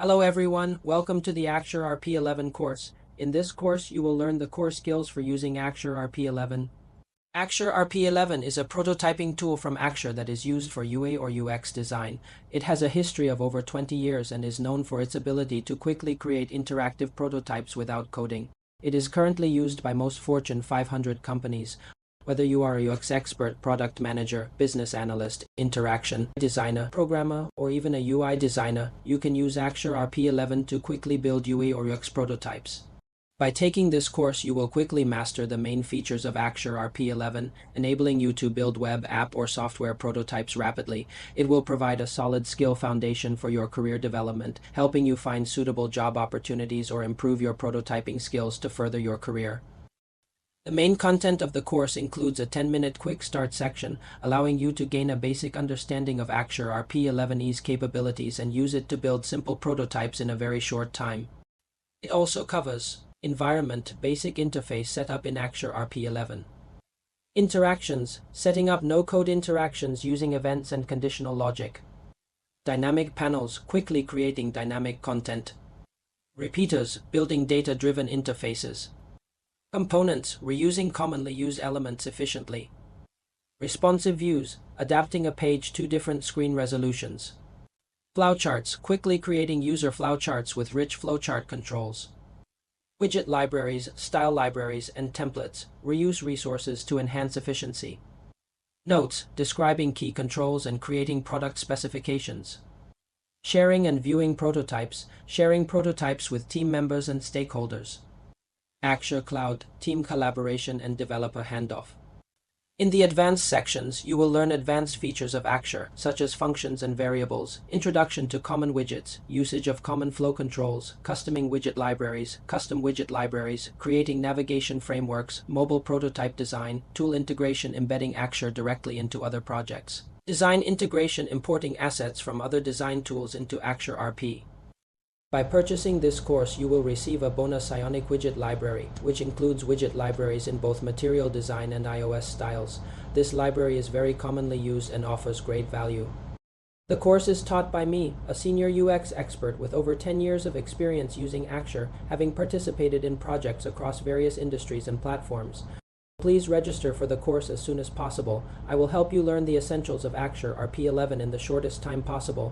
Hello everyone, welcome to the Axure RP11 course. In this course, you will learn the core skills for using Axure RP11. Axure RP11 is a prototyping tool from Axure that is used for UA or UX design. It has a history of over 20 years and is known for its ability to quickly create interactive prototypes without coding. It is currently used by most Fortune 500 companies. Whether you are a UX expert, product manager, business analyst, interaction designer, programmer, or even a UI designer, you can use Axure RP11 to quickly build UI or UX prototypes. By taking this course, you will quickly master the main features of Axure RP11, enabling you to build web, app, or software prototypes rapidly. It will provide a solid skill foundation for your career development, helping you find suitable job opportunities or improve your prototyping skills to further your career. The main content of the course includes a 10-minute quick start section, allowing you to gain a basic understanding of Axure RP11's capabilities and use it to build simple prototypes in a very short time. It also covers environment, basic interface setup in Axure RP11. Interactions, setting up no-code interactions using events and conditional logic. Dynamic panels, quickly creating dynamic content. Repeaters, building data-driven interfaces. Components, reusing commonly used elements efficiently. Responsive views, adapting a page to different screen resolutions. Flowcharts, quickly creating user flowcharts with rich flowchart controls. Widget libraries, style libraries, and templates, reuse resources to enhance efficiency. Notes, describing key controls and creating product specifications. Sharing and viewing prototypes, sharing prototypes with team members and stakeholders. Axure Cloud, team collaboration and developer handoff. In the advanced sections, you will learn advanced features of Axure, such as functions and variables, introduction to common widgets, usage of common flow controls, customing widget libraries, custom widget libraries, creating navigation frameworks, mobile prototype design, tool integration embedding Axure directly into other projects. Design integration importing assets from other design tools into Axure RP. By purchasing this course, you will receive a bonus Ionic widget library, which includes widget libraries in both material design and iOS styles. This library is very commonly used and offers great value. The course is taught by me, a senior UX expert with over 10 years of experience using Axure, having participated in projects across various industries and platforms. Please register for the course as soon as possible. I will help you learn the essentials of Axure RP11 in the shortest time possible.